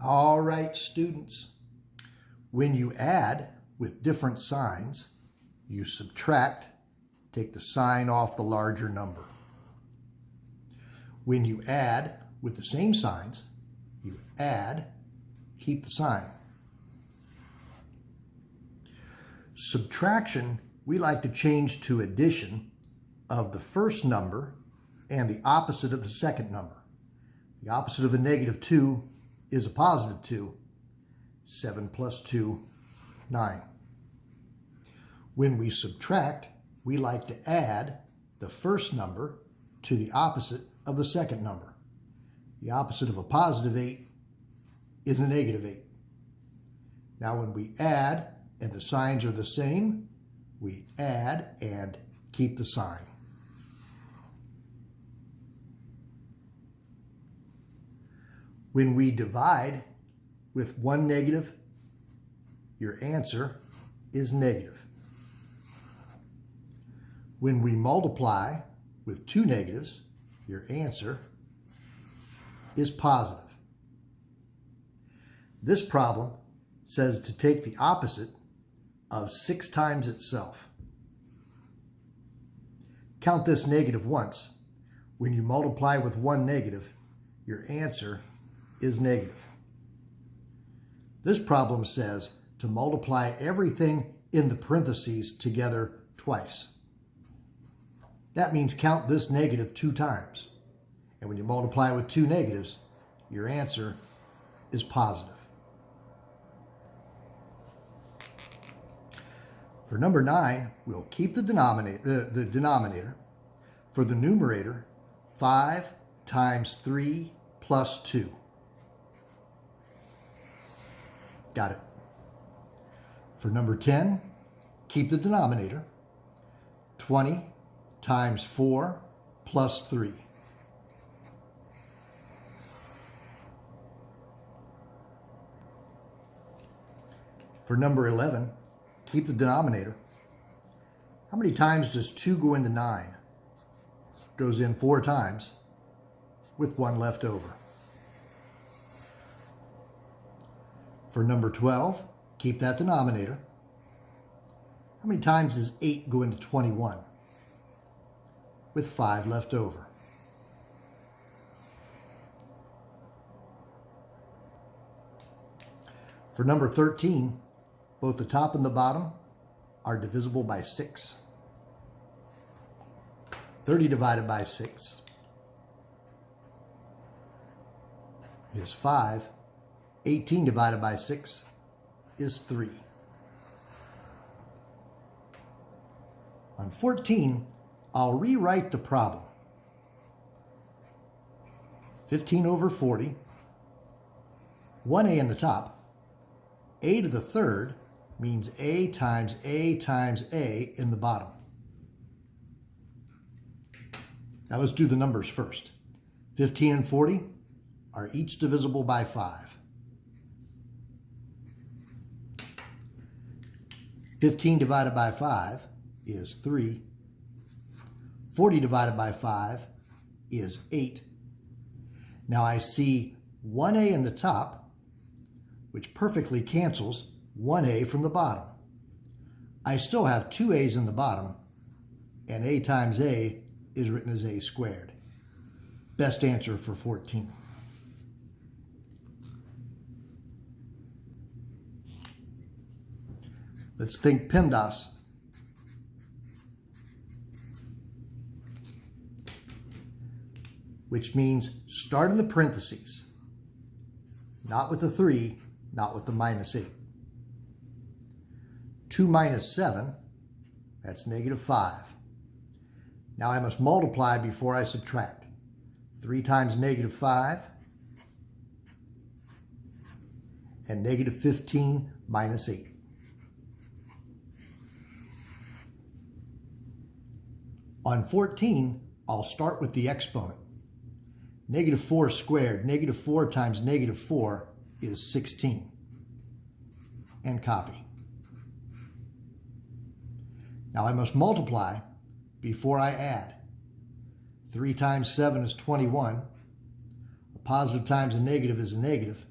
All right, students. When you add with different signs, you subtract, take the sign off the larger number. When you add with the same signs, you add, keep the sign. Subtraction, we like to change to addition of the first number and the opposite of the second number. The opposite of a -2 is a +2. 7 plus 2, 9. When we subtract, we like to add the first number to the opposite of the second number. The opposite of a +8 is a -8. Now when we add and the signs are the same, we add and keep the sign. When we divide with one negative, your answer is negative. When we multiply with two negatives, your answer is positive. This problem says to take the opposite of 6 times itself. Count this negative once. When you multiply with one negative, your answer is negative. This problem says to multiply everything in the parentheses together twice. That means count this negative 2 times. And when you multiply with two negatives, your answer is positive. For number 9, we'll keep the denominator. For the numerator, 5 times 3 plus 2. Got it. For number 10, keep the denominator. 20 times 4 plus 3. For number 11, keep the denominator. How many times does 2 go into 9? Goes in 4 times with 1 left over. For number 12, keep that denominator. How many times does 8 go into 21? With 5 left over. For number 13, both the top and the bottom are divisible by 6. 30 divided by 6 is 5. 18 divided by 6 is 3. On 14, I'll rewrite the problem. 15 over 40, 1a in the top, a to the third means a times a times a in the bottom. Now let's do the numbers first. 15 and 40 are each divisible by 5. 15 divided by 5 is 3. 40 divided by 5 is 8. Now I see 1a in the top, which perfectly cancels 1a from the bottom. I still have 2 a's in the bottom, and a times a is written as a squared. Best answer for 14. Let's think PEMDAS. Which means start in the parentheses. Not with the 3, not with the -8. 2 minus 7, that's -5. Now I must multiply before I subtract. 3 times -5 and -15 minus 8. On 14, I'll start with the exponent. -4 squared, -4 times -4 is 16. And copy. Now I must multiply before I add. 3 times 7 is 21. A positive times a negative is a negative.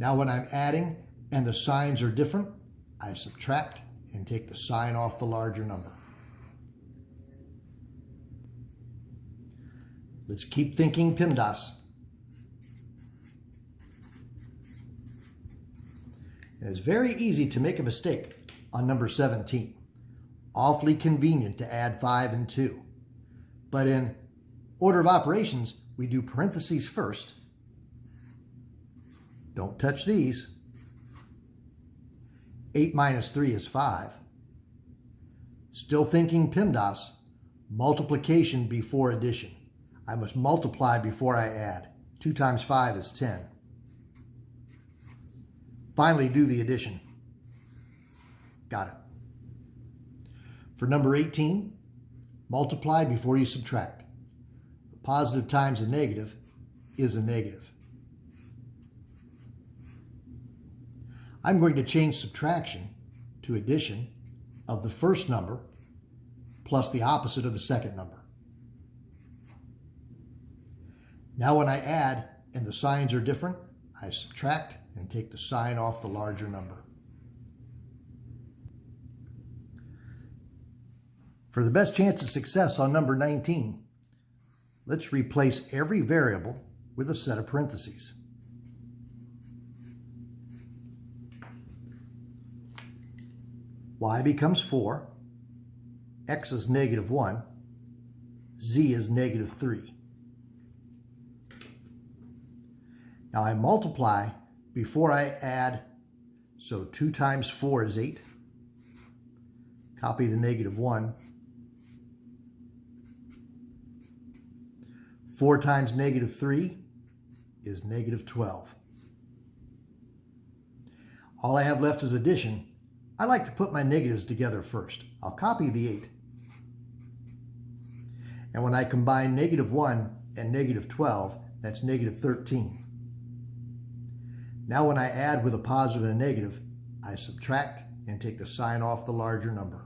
Now when I'm adding and the signs are different, I subtract and take the sign off the larger number. Let's keep thinking PEMDAS. And it's very easy to make a mistake on number 17. Awfully convenient to add 5 and 2. But in order of operations, we do parentheses first. Don't touch these. 8 minus 3 is 5. Still thinking PEMDAS, multiplication before addition. I must multiply before I add. 2 times 5 is 10. Finally, do the addition. Got it. For number 18, multiply before you subtract. A positive times a negative is a negative. I'm going to change subtraction to addition of the first number plus the opposite of the second number. Now when I add and the signs are different, I subtract and take the sign off the larger number. For the best chance of success on number 19, let's replace every variable with a set of parentheses. Y becomes 4, X is negative 1, Z is negative 3. Now I multiply before I add, so 2 times 4 is 8. Copy the negative 1. 4 times negative 3 is negative 12. All I have left is addition. I like to put my negatives together first. I'll copy the 8. And when I combine negative 1 and negative 12, that's negative 13. Now when I add with a positive and a negative, I subtract and take the sign off the larger number.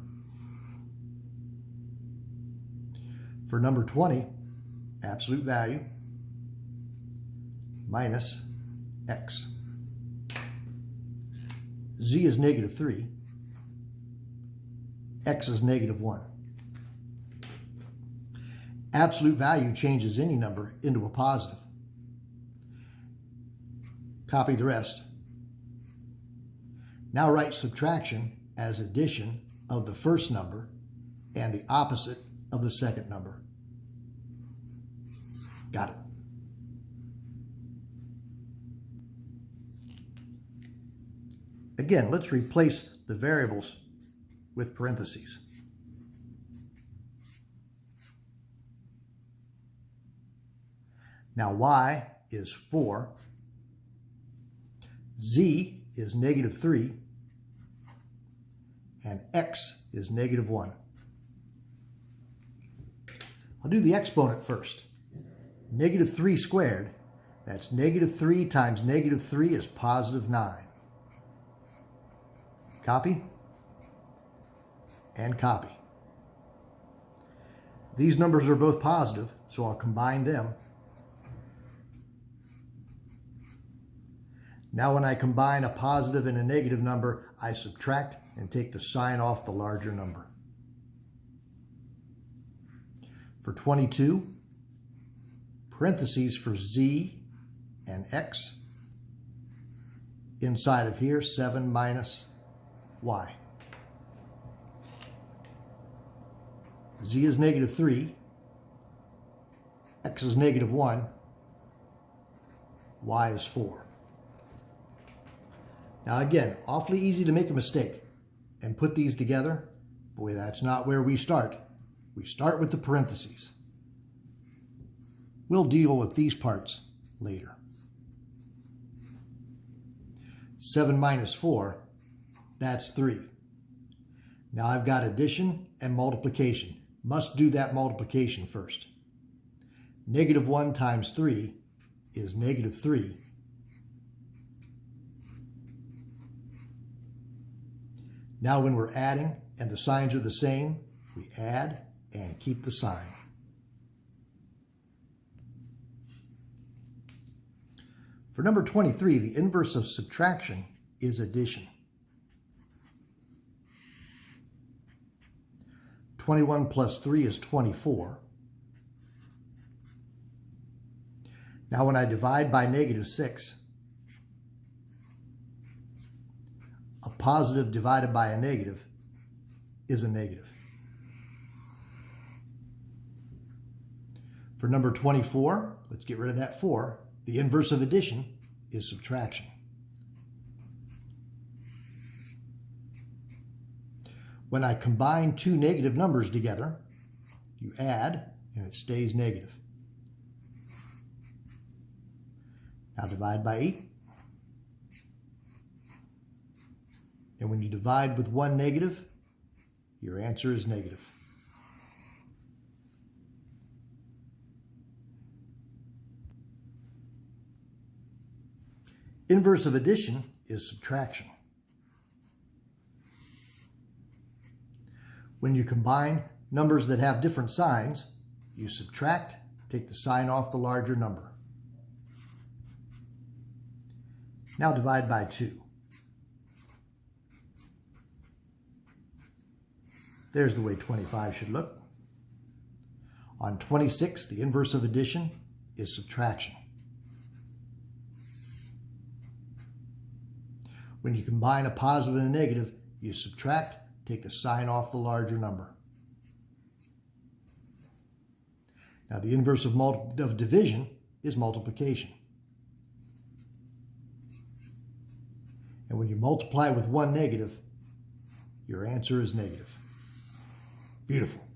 For number 20, absolute value minus X. Z is negative 3. X is negative 1. Absolute value changes any number into a positive. Copy the rest. Now write subtraction as addition of the first number and the opposite of the second number. Got it. Again, let's replace the variables with parentheses. Now Y is 4, Z is negative 3, and X is negative 1. I'll do the exponent first. Negative 3 squared, that's negative 3 times negative 3 is positive 9. Copy and copy. These numbers are both positive, so I'll combine them. Now when I combine a positive and a negative number, I subtract and take the sign off the larger number. For 22, parentheses for Z and X. Inside of here, 7 minus Y. Z is negative 3. X is negative 1. Y is 4. Now again, awfully easy to make a mistake and put these together. Boy, that's not where we start. We start with the parentheses. We'll deal with these parts later. 7 minus 4, that's 3. Now I've got addition and multiplication. Must do that multiplication first. Negative 1 times 3 is negative 3. Now when we're adding and the signs are the same, we add and keep the sign. For number 23, the inverse of subtraction is addition. 21 plus 3 is 24. Now when I divide by -6, a positive divided by a negative is a negative. For number 24, let's get rid of that 4. The inverse of addition is subtraction. When I combine two negative numbers together, you add and it stays negative. Now divide by 8. And when you divide with one negative, your answer is negative. Inverse of addition is subtraction. When you combine numbers that have different signs, you subtract, take the sign off the larger number. Now divide by 2. There's the way 25 should look. On 26, the inverse of addition is subtraction. When you combine a positive and a negative, you subtract, take the sign off the larger number. Now the inverse of division is multiplication. And when you multiply with one negative, your answer is negative. Beautiful.